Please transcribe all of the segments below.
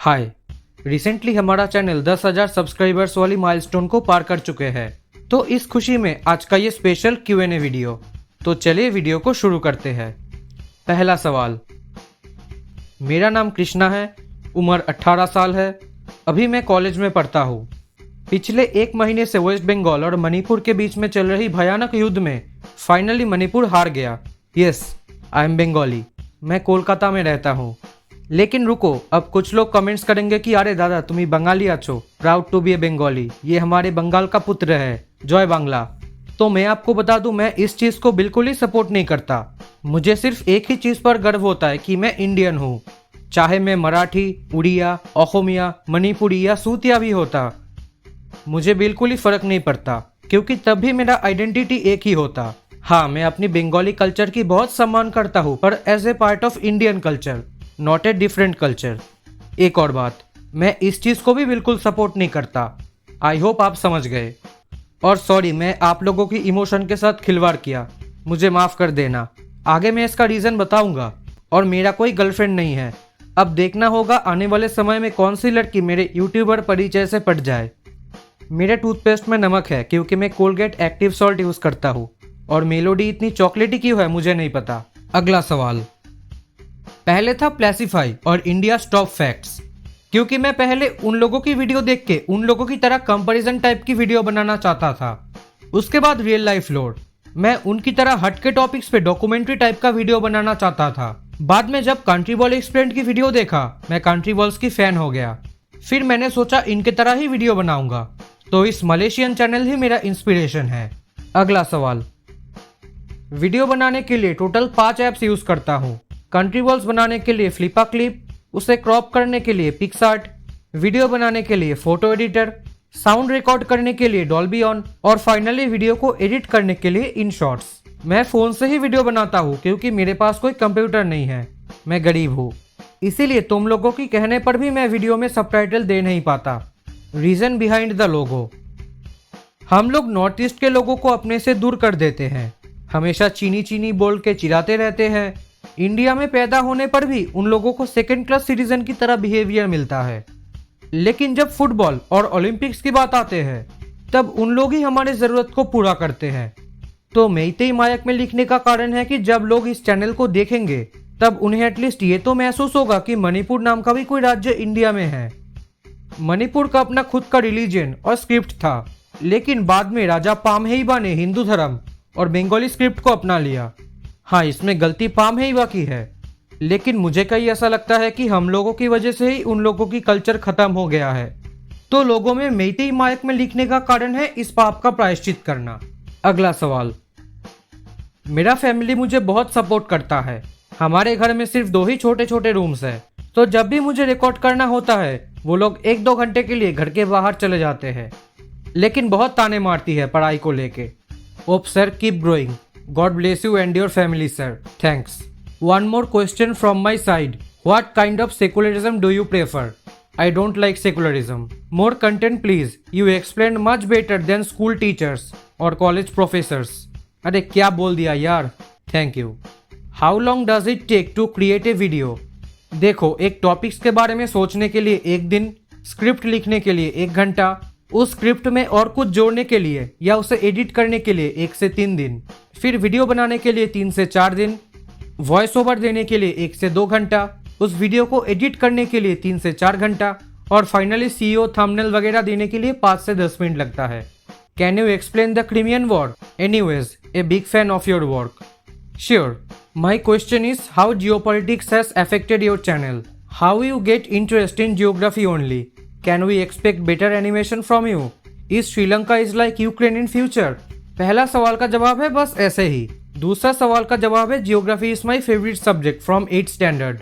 हाय। Recently हमारा channel 10,000 subscribers वाली milestone को पार कर चुके हैं, तो इस खुशी में आज का ये स्पेशल Q&A वीडियो। तो चलिए वीडियो को शुरू करते हैं। पहला सवाल। मेरा नाम कृष्णा है, उम्र 18 साल है, अभी मैं कॉलेज में पढ़ता हूँ। पिछले एक महीने से वेस्ट बंगाल और मणिपुर के बीच में चल रही भयानक युद्ध में फाइनली मणिपुर हार गया। Yes, I am Bengali. मैं कोलकाता में रहता हूँ। लेकिन रुको, अब कुछ लोग कमेंट्स करेंगे कि अरे दादा तुम्ही बंगाली आछो, प्राउड टू बी ए बंगाली, ये हमारे बंगाल का पुत्र है, जय बांग्ला। तो मैं आपको बता दूं, मैं इस चीज़ को बिल्कुल ही सपोर्ट नहीं करता। मुझे सिर्फ एक ही चीज़ पर गर्व होता है कि मैं इंडियन हूँ। चाहे मैं मराठी, उड़िया, असमिया, मणिपुरी या सूतिया भी होता, मुझे बिल्कुल ही फर्क नहीं पड़ता, क्योंकि तब भी मेरा आइडेंटिटी एक ही होता। हाँ, मैं अपनी बंगाली कल्चर की बहुत सम्मान करता हूँ, पर as a part of Indian culture, not a different culture. एक और बात, मैं इस चीज़ को भी बिल्कुल सपोर्ट नहीं करता। आई होप आप समझ गए। और सॉरी, मैं आप लोगों की इमोशन के साथ खिलवाड़ किया, मुझे माफ़ कर देना। आगे मैं इसका रीज़न बताऊंगा। और मेरा कोई गर्लफ्रेंड नहीं है। अब देखना होगा आने वाले समय में कौन सी लड़की मेरे यूट्यूबर परिचय से पट जाए। मेरे टूथपेस्ट में नमक है क्योंकि मैं कोलगेट एक्टिव सॉल्ट यूज़ करता हूँ। और मेलोडी इतनी चॉकलेटी क्यों है मुझे नहीं पता। अगला सवाल। पहले था प्लेसिफाई और इंडिया टॉप फैक्ट्स, क्योंकि मैं पहले उन लोगों की वीडियो देख के उन लोगों की तरह कंपैरिजन टाइप की वीडियो बनाना चाहता था। उसके बाद रियल लाइफ लोड, मैं उनकी तरह हटके टॉपिक्स पे डॉक्यूमेंट्री टाइप का वीडियो बनाना चाहता था। बाद में जब कंट्री बॉल एक्सप्लेन्ड की वीडियो देखा, मैं कंट्री बॉल्स की फैन हो गया। फिर मैंने सोचा इनके तरह ही वीडियो बनाऊंगा, तो इस मलेशियन चैनल ही मेरा इंस्पिरेशन है। अगला सवाल। वीडियो बनाने के लिए टोटल 5 ऐप्स यूज करता हूँ। कंट्री बॉल्स बनाने के लिए फ्लिपा क्लिप, उसे क्रॉप करने के लिए पिक्सआर्ट, वीडियो बनाने के लिए फोटो एडिटर, साउंड रिकॉर्ड करने के लिए डॉल्बी ऑन, और फाइनली वीडियो को एडिट करने के लिए इन शॉर्ट्स। मैं फ़ोन से ही वीडियो बनाता हूँ क्योंकि मेरे पास कोई कंप्यूटर नहीं है, मैं गरीब हूँ। इसीलिए तुम लोगों की कहने पर भी मैं वीडियो में सबटाइटल दे नहीं पाता। Reason behind the logo. हम लोग नॉर्थ ईस्ट के लोगों को अपने से दूर कर देते हैं, हमेशा चीनी चीनी बोल के चिढ़ाते रहते हैं। इंडिया में पैदा होने पर भी उन लोगों को सेकेंड क्लास सिटीजन की तरह बिहेवियर मिलता है। लेकिन जब फुटबॉल और ओलंपिक्स की बात आते हैं, तब उन लोग ही हमारी ज़रूरत को पूरा करते हैं। तो मेइतेई मायक में लिखने का कारण है कि जब लोग इस चैनल को देखेंगे, तब उन्हें एटलीस्ट ये तो महसूस होगा कि मणिपुर नाम का भी कोई राज्य इंडिया में है। मणिपुर का अपना खुद का रिलीजन और स्क्रिप्ट था, लेकिन बाद में राजा पामहेइबा ने हिंदू धर्म और बंगाली स्क्रिप्ट को अपना लिया। हाँ, इसमें गलती पामहेइबा की है, लेकिन मुझे कहीं ऐसा लगता है कि हम लोगों की वजह से ही उन लोगों की कल्चर खत्म हो गया है। तो लोगों में मेइतेई मायक में लिखने का कारण है इस पाप का प्रायश्चित करना। अगला सवाल। मेरा फैमिली मुझे बहुत सपोर्ट करता है। हमारे घर में सिर्फ 2 ही छोटे छोटे रूम्स है, तो जब भी मुझे रिकॉर्ड करना होता है, वो लोग 1-2 घंटे के लिए घर के बाहर चले जाते हैं। लेकिन बहुत ताने मारती है पढ़ाई को लेके। Op sir, keep growing, God bless you and your family, sir. Thanks. One more question from my side. What kind of secularism do you prefer? I don't like secularism. More content please. You explained much better than school teachers or college professors. अरे क्या बोल दिया यार? Thank you. How long does it take to create a video? देखो, एक topics के बारे में सोचने के लिए 1 दिन, स्क्रिप्ट लिखने के लिए 1 घंटा, उस स्क्रिप्ट में और कुछ जोड़ने के लिए या उसे एडिट करने के लिए 1 से 3 दिन, फिर वीडियो बनाने के लिए 3 से 4 दिन, वॉइस ओवर देने के लिए 1 से 2 घंटा, उस वीडियो को एडिट करने के लिए 3 से 4 घंटा, और फाइनली सीईओ थंबनेल वगैरह देने के लिए 5 से 10 मिनट लगता है। Can you explain the Crimean war? Anyways, a big fan of your work. Sure. My question is how geopolitics has affected your channel? How you get interest in geography only? Can we expect better animation from you? Is Sri Lanka is like Ukraine in future? पहला सवाल का जवाब है बस ऐसे ही। दूसरा सवाल का जवाब है geography is my favourite subject from 8th standard.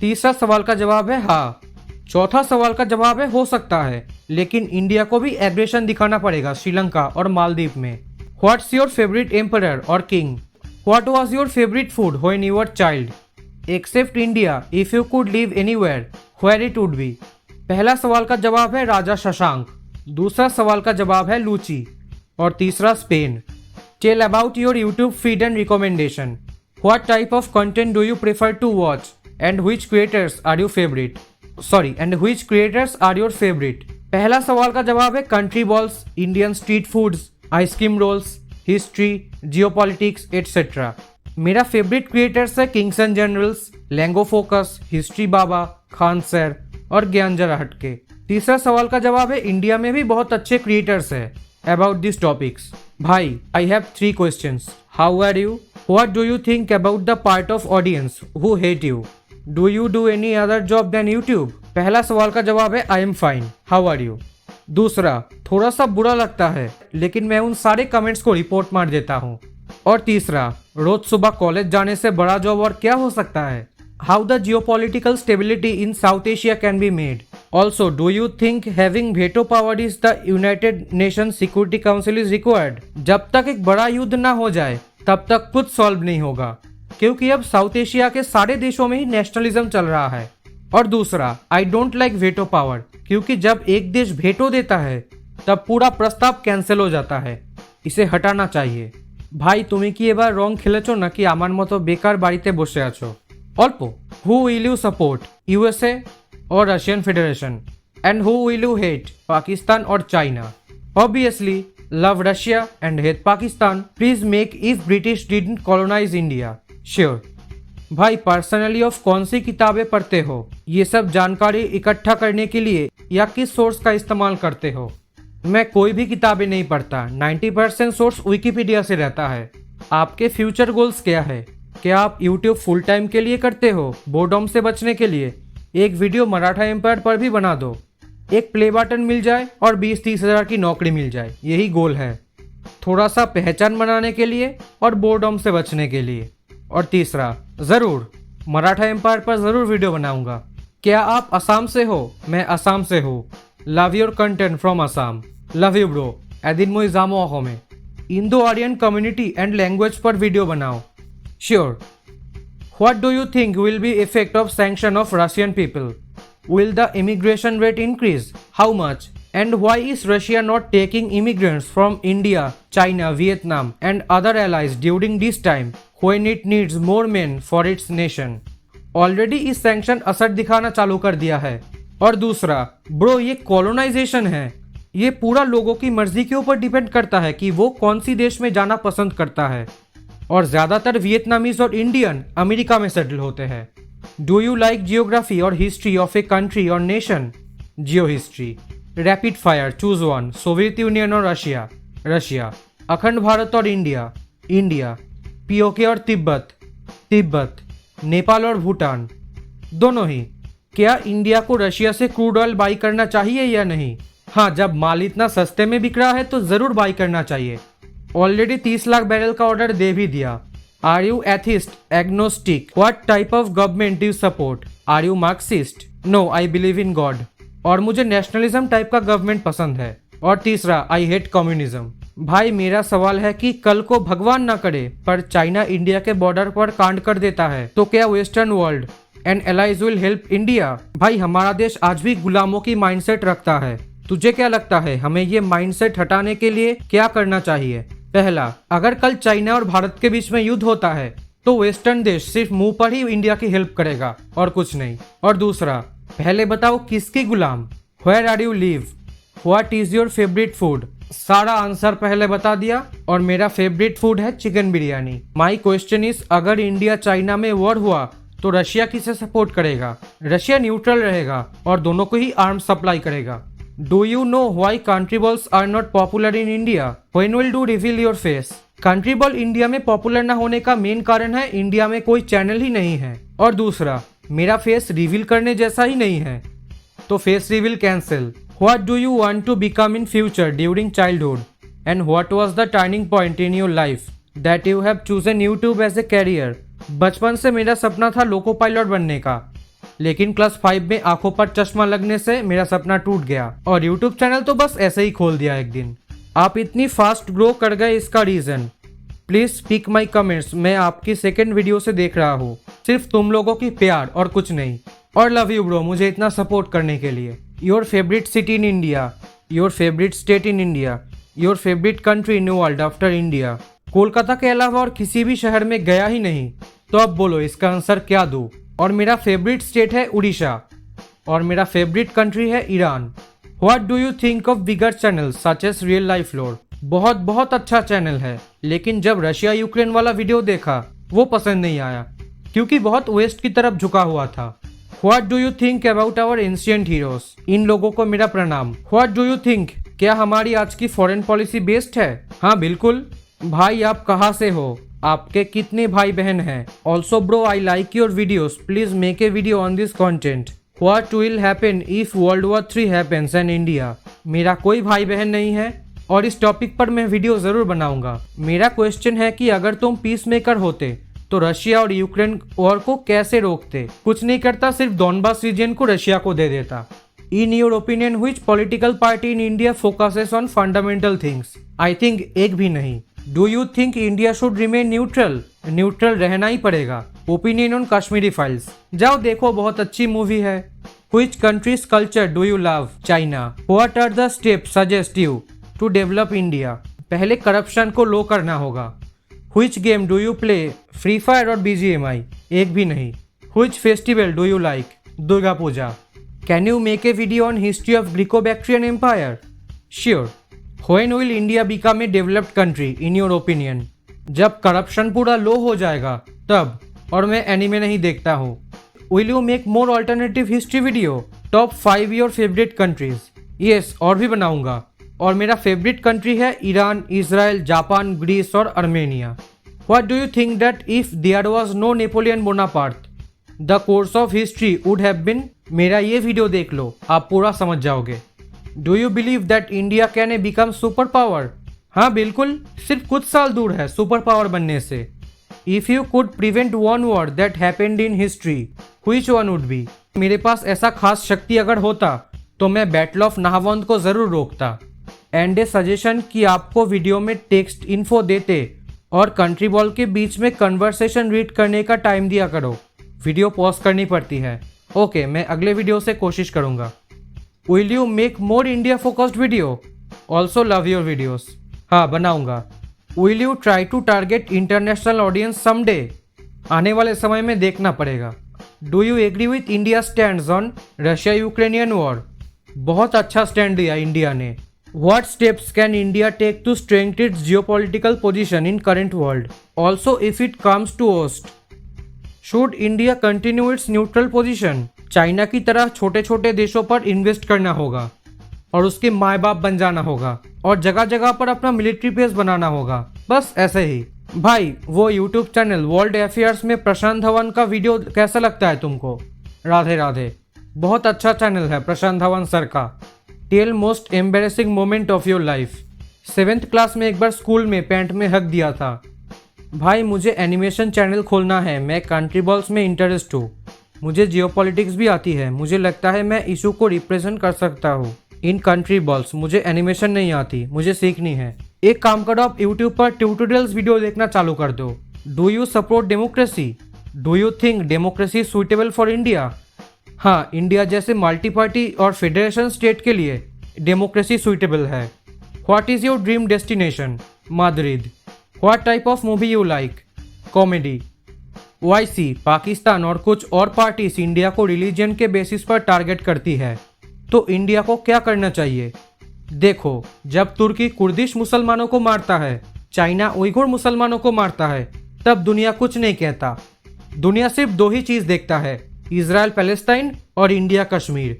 तीसरा सवाल का जवाब है हाँ। चौथा सवाल का जवाब है हो सकता है, लेकिन इंडिया को भी एग्रेशन दिखाना पड़ेगा श्रीलंका और मालदीव में। व्हाट्स योर फेवरेट एम्परर और king? What was your favourite food when you were child? Except India, if you could live anywhere, where it would be? पहला सवाल का जवाब है राजा शशांक, दूसरा सवाल का जवाब है लूची, और तीसरा Spain. Tell about your YouTube feed and recommendation. What type of content do you prefer to watch and which creators are you favourite? Sorry and which creators are your favourite. पहला सवाल का जवाब है country balls, Indian street foods, ice cream rolls, history, geopolitics etcetera. मेरा favourite creators है kings and generals, Langfocus, history Baba, Khan sir और ज्ञान जरा हटके। तीसरा सवाल का जवाब है इंडिया में भी बहुत अच्छे क्रिएटर्स है अबाउट दिस टॉपिक्स। भाई I have 3 questions. How are you? What do you think about the part of audience who hate you? Do you do any other job then YouTube? पहला सवाल का जवाब है I am fine, how are you. दूसरा, थोड़ा सा बुरा लगता है लेकिन मैं उन सारे कमेंट्स को रिपोर्ट मार देता हूँ। और तीसरा, रोज सुबह कॉलेज जाने से बड़ा जॉब और क्या हो सकता है? How the geopolitical stability in south Asia can be made? Also do you think having veto power is the United nation security council is required? जब तक एक बड़ा युद्ध ना हो जाए तब तक कुछ सॉल्व नहीं होगा, क्योंकि अब साउथ एशिया के सारे देशों में ही नेशनलिज्म चल रहा है। और दूसरा, I don't like veto power, क्योंकि जब एक देश वेटो देता है तब पूरा प्रस्ताव कैंसिल हो जाता है। इसे हटाना चाहिए। ভাই তুমি কি এবার রং খেলেছো নাকি আমার মতো বেকার বাড়িতে বসে আছো? অল্প। Who will you support, USA or Russian Federation? And who will you hate, Pakistan or China? Obviously, love Russia and hate Pakistan. Please make if British didn't colonize India. Sure. भाई पर्सनली ऑफ कौन सी किताबें पढ़ते हो? ये सब जानकारी इकट्ठा करने के लिए या किस सोर्स का इस्तेमाल करते हो? मैं कोई भी किताबें नहीं पढ़ता। 90% सोर्स विकिपीडिया से रहता है। आपके फ्यूचर गोल्स क्या है? क्या आप यूट्यूब फुल टाइम के लिए करते हो, बोर्डम से बचने के लिए? एक वीडियो मराठा एम्पायर पर भी बना दो, एक प्ले बटन मिल जाए और 20-30 हज़ार की नौकरी मिल जाए, यही गोल है। थोड़ा सा पहचान बनाने के लिए और बोर्डम से बचने के लिए। और तीसरा, ज़रूर मराठा एम्पायर पर ज़रूर वीडियो बनाऊंगा। क्या आप असम से हो? मैं असम से हूँ। Love your content from Assam. Love you bro. एदिन मोई जामो अहोमे। Indo Aryan community and language पर वीडियो बनाओ। Sure. What do you think will be effect of sanction of Russian people? Will the immigration rate increase? How much? And why is Russia not taking immigrants from India, China, Vietnam and other allies during this time when it needs more men for its nation? Already इस sanction असर दिखाना चालू कर दिया है। और दूसरा, bro ये कॉलोनाइजेशन है, ये पूरा लोगों की मर्जी के ऊपर डिपेंड करता है कि वो कौन सी देश में जाना पसंद करता है। और ज़्यादातर वियतनामीज और इंडियन अमेरिका में सेटल होते हैं। डू यू लाइक जियोग्राफी और हिस्ट्री ऑफ ए कंट्री और nation? Geo history. Rapid fire, choose one. Soviet Union और रशिया? रशिया। अखंड भारत और इंडिया? इंडिया। पीओके और तिब्बत? तिब्बत। नेपाल और भूटान? दोनों ही। क्या इंडिया को रशिया से क्रूड ऑयल बाई करना चाहिए या नहीं? हाँ, जब माल इतना सस्ते में बिक रहा है तो ज़रूर बाई करना चाहिए। ऑलरेडी 30 लाख बैरल का ऑर्डर दे भी दिया। Are you atheist, agnostic? What type of government do you support? Are you Marxist? No, I believe in God. और मुझे नेशनलिज्म टाइप का गवर्नमेंट पसंद है। और तीसरा, आई हेट कम्युनिज्म। भाई मेरा सवाल है कि कल को भगवान ना करे पर चाइना इंडिया के बॉर्डर पर कांड कर देता है तो क्या western world and allies will help India? भाई हमारा देश आज भी गुलामों की माइंडसेट रखता है। तुझे क्या लगता है हमें ये माइंडसेट हटाने के लिए क्या करना चाहिए? पहला, अगर कल चाइना और भारत के बीच में युद्ध होता है तो वेस्टर्न देश सिर्फ मुंह पर ही इंडिया की हेल्प करेगा और कुछ नहीं। और दूसरा, पहले बताओ किसकी गुलाम? Where are you live? What is your favourite food? सारा आंसर पहले बता दिया और मेरा फेवरेट फूड है chicken biryani. My question is, अगर इंडिया चाइना में वॉर हुआ तो रशिया किसे सपोर्ट करेगा? रशिया न्यूट्रल रहेगा और दोनों को ही आर्म्स सप्लाई करेगा। Do you know why country balls are not popular in India? When will you reveal your face? Country ball India में पॉपुलर ना होने का मेन कारण है इंडिया में कोई चैनल ही नहीं है। और दूसरा, मेरा फेस रिवील करने जैसा ही नहीं है, तो face reveal cancel. What do you want to become in future during childhood? And what was the turning point in your life that you have chosen YouTube as a career? बचपन से मेरा सपना था लोको पायलट बनने का, लेकिन class 5 में आंखों पर चश्मा लगने से मेरा सपना टूट गया और यूट्यूब चैनल तो बस ऐसे ही खोल दिया एक दिन। आप इतनी फास्ट ग्रो कर गए, इसका reason? Please speak my comments. मैं आपकी सेकंड वीडियो से देख रहा हूँ, सिर्फ तुम लोगों की प्यार और कुछ नहीं। और लव यू ब्रो मुझे इतना सपोर्ट करने के लिए। Your favourite city in India? Your favourite state in India? Your favourite country in world after India? Kolkata के अलावा और किसी भी शहर में गया ही नहीं, तो अब बोलो इसका आंसर क्या दूँ? और मेरा फेवरेट स्टेट है उड़ीसा। और मेरा फेवरेट कंट्री है Iran. What do you think of bigger channel such as real life lore? बहुत बहुत अच्छा चैनल है, लेकिन जब रशिया यूक्रेन वाला वीडियो देखा वो पसंद नहीं आया क्योंकि बहुत वेस्ट की तरफ झुका हुआ था। What do you think about our ancient heroes? इन लोगों को मेरा प्रणाम। व्हाट डू यू थिंक, क्या हमारी आज की फॉरेन पॉलिसी बेस्ड है? हाँ बिल्कुल। भाई आप कहाँ से हो? आपके कितने भाई बहन हैं? Also bro I like your videos, please make a video on this content. What will happen if world war 3 happens in India? मेरा कोई भाई बहन नहीं है और इस टॉपिक पर मैं वीडियो जरूर बनाऊंगा। मेरा क्वेश्चन है कि अगर तुम पीस मेकर होते तो रशिया और यूक्रेन वॉर को कैसे रोकते? कुछ नहीं करता, सिर्फ डॉनबास रीजन को रशिया को दे देता। In your opinion which political party in India focuses on fundamental things? I think एक भी नहीं। Do you think India should remain neutral? Neutral रहना ही पड़ेगा। Opinion on Kashmiri files? जाओ देखो, बहुत अच्छी मूवी है। Which countries culture do you love? China. What are the steps suggest you to develop India? पहले करप्शन को लो करना होगा। Which game do you play? Free fire और BGMI? एक भी नहीं। Which festival do you like? Durga Puja. Can you make a video on history of Greco-Bactrian empire? Sure. When will India become a developed country in your opinion? जब corruption पूरा low हो जाएगा तब, और मैं एनिमे नहीं देखता हूँ। Will you make more alternative history video? Top 5 your favourite countries? Yes, और भी बनाऊंगा। और मेरा फेवरेट कंट्री है ईरान, इजराइल, जापान, ग्रीस और Armenia. What do you think that if there was no Napoleon Bonaparte the course of history would have been? मेरा ये video देख लो, आप पूरा समझ जाओगे। Do you believe that India can a become super power? हाँ बिल्कुल, सिर्फ कुछ साल दूर है सुपर पावर बनने से। If you could prevent one war that happened in history, which one would be? मेरे पास ऐसा खास शक्ति अगर होता तो मैं बैटल ऑफ नाहवंत को जरूर रोकता। एंड ए सजेशन कि आपको वीडियो में टेक्स्ट इन्फो देते और कंट्री बॉल के बीच में कन्वर्सेशन रीड करने का टाइम दिया करो। वीडियो पॉज करनी पड़ती है। ओके, मैं अगले वीडियो से कोशिश करूंगा। Will you make more India focused video? Also love your videos. हाँ बनाऊंगा। Will you try to target international audience someday? आने वाले समय में देखना पड़ेगा। Do you agree with India stand on Russia Ukrainian war? बहुत अच्छा स्टैंड दिया इंडिया ने। What steps can India take to strengthen its geopolitical position in current world? Also, if it comes to host, should India continue its neutral position? China की तरह छोटे छोटे देशों पर इन्वेस्ट करना होगा और उसके माए बाप बन जाना होगा और जगह जगह पर अपना मिलिट्री बेस बनाना होगा। बस ऐसे ही। भाई, वो यूट्यूब चैनल वर्ल्ड अफेयर्स में प्रशांत धवन का वीडियो कैसा लगता है तुमको? राधे राधे। बहुत अच्छा चैनल है प्रशांत धवन सर का। Tell most embarrassing moment of your life? 7th class में एक बार स्कूल में पैंट में हक दिया था। भाई मुझे एनिमेशन चैनल खोलना है, मैं कंट्री बॉल्स में इंटरेस्ट हूँ। मुझे जियोपॉलिटिक्स भी आती है, मुझे लगता है मैं इशू को रिप्रेजेंट कर सकता हूँ इन कंट्री बॉल्स। मुझे एनिमेशन नहीं आती, मुझे सीखनी है। एक काम करो, आप यूट्यूब पर ट्यूटोरियल्स वीडियो देखना चालू कर दो। Do you support democracy? Do you think democracy suitable for India? हाँ, इंडिया जैसे मल्टी पार्टी और फेडरेशन स्टेट के लिए डेमोक्रेसी सुइटेबल है। What is your dream destination? Madrid. What type of movie you like? Comedy. OIC, Pakistan और कुछ और parties India को रिलीजन के बेसिस पर टारगेट करती है, तो इंडिया को क्या करना चाहिए? देखो, जब तुर्की कुर्दिश मुसलमानों को मारता है, चाइना उइघुर मुसलमानों को मारता है, तब दुनिया कुछ नहीं कहता। दुनिया सिर्फ 2 ही चीज देखता है, इजराइल पैलेस्टाइन और इंडिया कश्मीर।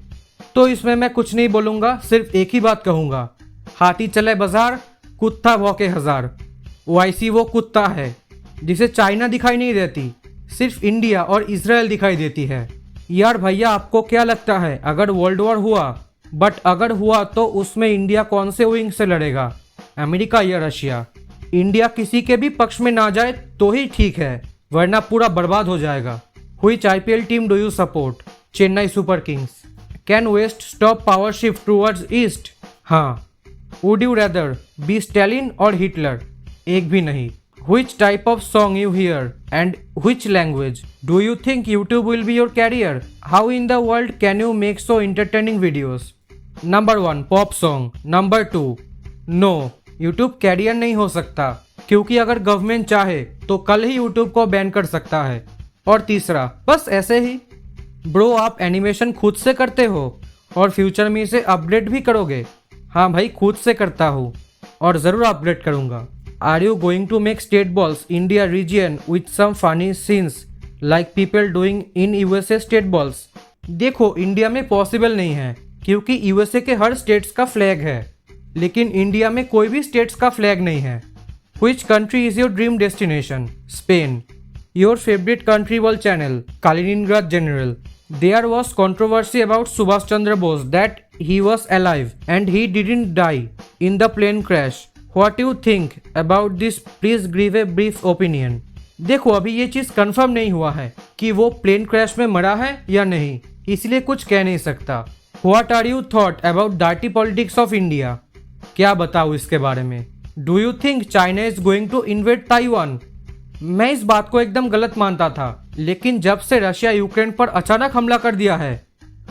तो इसमें मैं कुछ नहीं बोलूंगा, सिर्फ एक ही बात कहूंगा, हाथी चले बाजार, कुत्ता भौंके हजार। OIC वो कुत्ता है जिसे चाइना दिखाई नहीं देती, सिर्फ इंडिया और इजराइल दिखाई देती है। यार भैया, आपको क्या लगता है अगर वर्ल्ड वॉर हुआ, बट अगर हुआ तो उसमें इंडिया कौन से विंग से लड़ेगा, अमेरिका या रशिया? इंडिया किसी के भी पक्ष में ना जाए तो ही ठीक है, वरना पूरा बर्बाद हो जाएगा। Which IPL team do you support? Chennai super Kings. Can West stop power shift towards East? हाँ। Would you rather be Stalin or Hitler? एक भी नहीं। Which type of song you hear and which language? Do you think YouTube will be your career? How in the world can you make so entertaining videos? Number 1 pop song. Number 2 no, YouTube career नहीं हो सकता क्योंकि अगर government चाहे तो कल ही YouTube को ban कर सकता है। और तीसरा, बस ऐसे ही। ब्रो आप एनिमेशन खुद से करते हो और फ्यूचर में इसे अपग्रेड भी करोगे? हाँ भाई, खुद से करता हूँ और ज़रूर अपग्रेड करूँगा। Are you going to make state balls India region with some funny scenes like people doing in USA state balls? देखो, इंडिया में पॉसिबल नहीं है क्योंकि यूएसए के हर स्टेट्स का फ्लैग है, लेकिन इंडिया में कोई भी स्टेट्स का फ्लैग नहीं है। Which country is your dream destination? Spain. Your favorite country wall channel, Kaliningrad General. There was controversy about Subhash Chandra Bose that he was alive and he didn't die in the plane crash. What do you think about this? Please give a brief opinion. देखो, अभी ये चीज़ confirm नहीं हुआ है कि वो plane crash में मरा है या नहीं, इसलिए कुछ कह नहीं सकता। What are you thought about dirty politics of India? क्या बताऊँ इसके बारे में? Do you think China is going to invade Taiwan? मैं इस बात को एकदम गलत मानता था, लेकिन जब से रशिया यूक्रेन पर अचानक हमला कर दिया है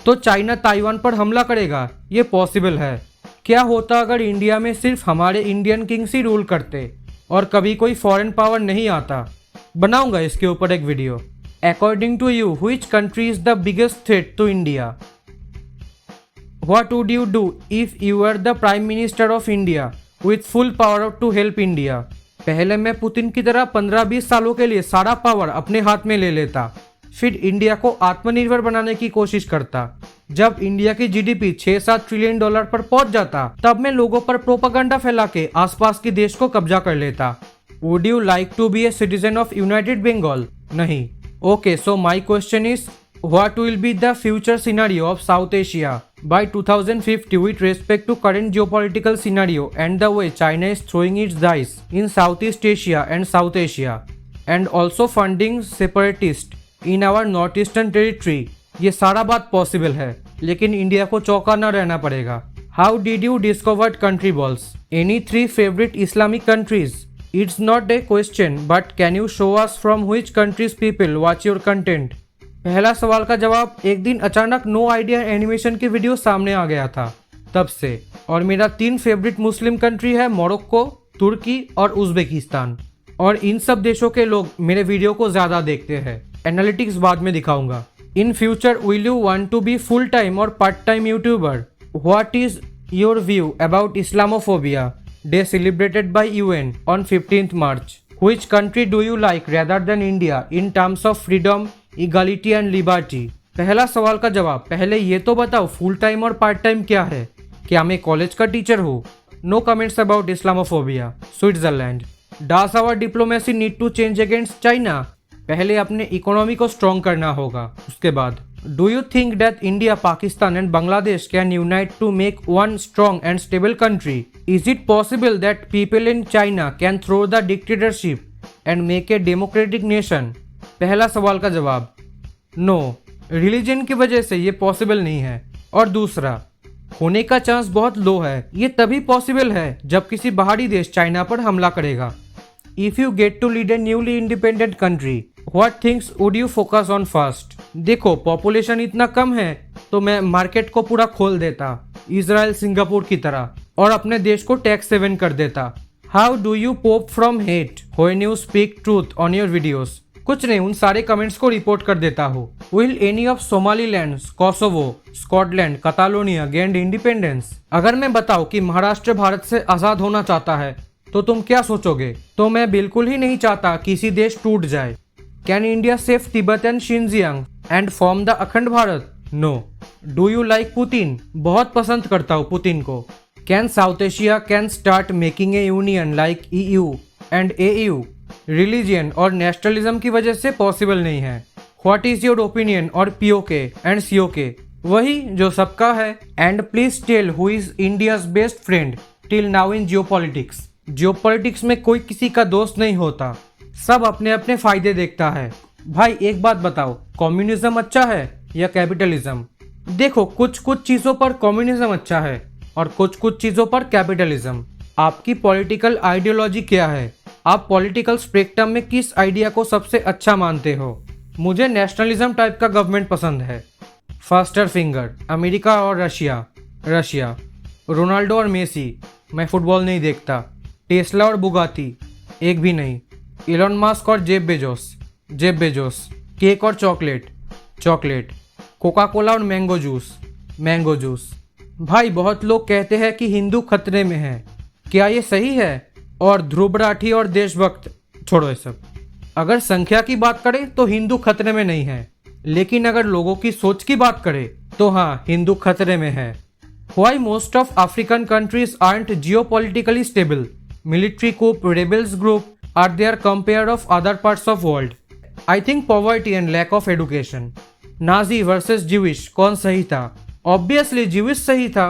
तो चाइना ताइवान पर हमला करेगा, ये पॉसिबल है। क्या होता अगर इंडिया में सिर्फ हमारे इंडियन किंग्स ही रूल करते और कभी कोई फॉरेन पावर नहीं आता? बनाऊंगा इसके ऊपर एक video. According to you which country is the biggest threat to India? What would you do if you are the prime minister of India with full power to help India? पहले मैं Putin की तरह 15-20 सालों के लिए सारा power अपने हाथ में ले लेता, फिर इंडिया को आत्मनिर्भर बनाने की कोशिश करता। जब इंडिया की जीडीपी 6-7 ट्रिलियन डॉलर पर पहुंच जाता, तब मैं लोगों पर प्रोपागंडा फैला के आसपास के देश को कब्जा कर लेता। Would you like to be a citizen of united Bengal? नहीं। Okay, so my question is what will be the future scenario of South Asia by 2050 with respect to current geopolitical scenario and the way China is throwing its dice in Southeast Asia and South Asia and also funding separatists in our northeastern territory? ये सारा बात possible है, लेकिन India को चौंका न रहना पड़ेगा। How did you discover country balls? Any 3 favorite Islamic countries? It's not a question, but can you show us from which countries people watch your content? पहला सवाल का जवाब, एक दिन अचानक नो आइडिया एनिमेशन की वीडियो सामने आ गया था तब से। और मेरा 3 फेवरेट मुस्लिम कंट्री है मोरक्को, तुर्की और उज्बेकिस्तान, और इन सब देशों के लोग मेरे वीडियो को ज़्यादा देखते हैं। एनालिटिक्स बाद में दिखाऊंगा। In future will you want to be full time और part time YouTuber? What is your view about Islamophobia day celebrated by UN on 15th March? Which country do you like rather than India in terms of freedom, equality and liberty? पहला सवाल का जवाब, पहले ये तो बताओ full time और part time क्या है? क्या मैं कॉलेज का टीचर हूँ? No comments about Islamophobia. Switzerland. Does our diplomacy need to change against China? पहले अपने इकोनॉमी को स्ट्रॉन्ग करना होगा, उसके बाद। Do you think that India, Pakistan and Bangladesh can unite to make one strong and stable country? Is it possible that people in China can throw the dictatorship and make a democratic nation? पहला सवाल का जवाब, no. Religion की वजह से ये possible नहीं है। और दूसरा, होने का चांस बहुत लो है। ये तभी पॉसिबल है जब किसी बाहरी देश चाइना पर हमला करेगा। If you get to lead a newly independent country, what things would you focus on first? देखो, पॉपुलेशन इतना कम है तो मैं मार्केट को पूरा खोल देता, इजराइल सिंगापुर की तरह, और अपने देश को टैक्स सेवन कर देता। How do you pope from hate when you speak truth on your videos? कुछ नहीं, उन सारे कमेंट्स को रिपोर्ट कर देता हूँ। Will any of Somaliland, Kosovo, Scotland, Catalonia gained independence? अगर मैं बताऊँ कि महाराष्ट्र भारत से आजाद होना चाहता है तो तुम क्या सोचोगे? तो मैं बिल्कुल ही नहीं चाहता किसी देश टूट जाए। Can India save Tibet and Xinjiang and form the Akhand Bharat? No. Do you like Putin? बहुत पसंद करता हूँ पुतिन को। Can South Asia can start making a union like EU and AU? Religion और नेशनलिज्म की वजह से पॉसिबल नहीं है। व्हाट इज योर ओपिनियन और POK एंड COK? वही जो सबका है। And please tell who is India's best friend till now in geopolitics? Geopolitics में कोई किसी का दोस्त नहीं होता, सब अपने अपने फायदे देखता है। भाई एक बात बताओ, कम्युनिज्म अच्छा है या कैपिटलिज्म? देखो, कुछ कुछ चीज़ों पर कम्युनिज्म अच्छा है और कुछ कुछ चीज़ों पर कैपिटलिज्म। आपकी पॉलिटिकल आइडियोलॉजी क्या है? आप पॉलिटिकल स्पेक्ट्रम में किस आइडिया को सबसे अच्छा मानते हो? मुझे नेशनलिज्म टाइप का गवर्नमेंट पसंद है। फास्टर फिंगर, अमेरिका और रशिया। रोनाल्डो और मेसी, मैं फुटबॉल नहीं देखता। टेस्ला और बुगाती, एक भी नहीं। इलॉन मस्क और जेब बेजोस। केक और चॉकलेट। कोका कोला और मैंगो जूस। Mango juice. भाई बहुत लोग कहते हैं कि हिंदू खतरे में है, क्या ये सही है? और ध्रुव राठी और देशभक्त, छोड़ो ये सब। अगर संख्या की बात करें तो हिंदू खतरे में नहीं है, लेकिन अगर लोगों की सोच की बात करें तो हाँ, हिंदू खतरे में है। Why most of African countries aren't geopolitically stable? Military coup, rebels group are there compared of other parts of world. I think poverty and lack of education. Nazi versus Jewish, कौन सही था? Obviously Jewish सही था।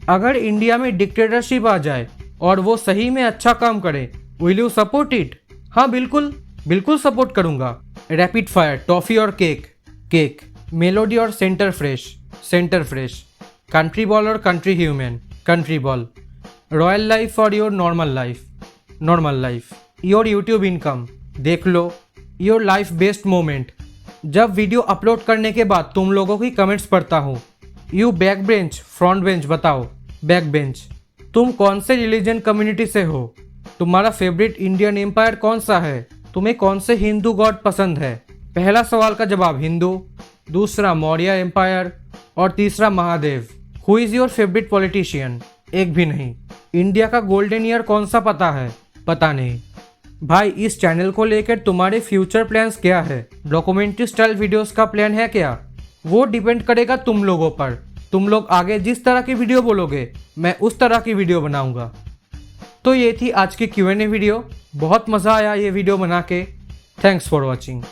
अगर India में dictatorship आ जाए और वो सही में अच्छा काम करे, विल यू सपोर्ट इट? हाँ बिल्कुल, बिल्कुल सपोर्ट करूंगा। रैपिड फायर, टॉफी और केक। केक। मेलोडी और Center Fresh. Center Fresh. Country ball और country human. Country ball. Royal life और your normal life. Normal life. Your YouTube income, देख लो। योर लाइफ बेस्ट मोमेंट, जब video upload करने के बाद तुम लोगों की कमेंट्स पढ़ता हूँ। You back bench, front bench, बताओ। Back bench. तुम कौन से रिलीजन कम्युनिटी से हो? तुम्हारा फेवरेट इंडियन एम्पायर कौन सा है? तुम्हें कौन से हिंदू गॉड पसंद है? पहला सवाल का जवाब हिंदू, दूसरा मौर्य एम्पायर और तीसरा Mahadev. Who is your favourite politician? एक भी नहीं। इंडिया का गोल्डन ईयर कौन सा पता है? पता नहीं। भाई इस चैनल को लेकर तुम्हारे फ्यूचर प्लान्स क्या है? डॉक्यूमेंट्री स्टाइल वीडियोस का प्लान है क्या? वो डिपेंड करेगा तुम लोगों पर। तुम लोग आगे जिस तरह की वीडियो बोलोगे मैं उस तरह की वीडियो बनाऊंगा। तो ये थी आज की Q&A वीडियो। बहुत मज़ा आया ये वीडियो बना के। Thanks for watching.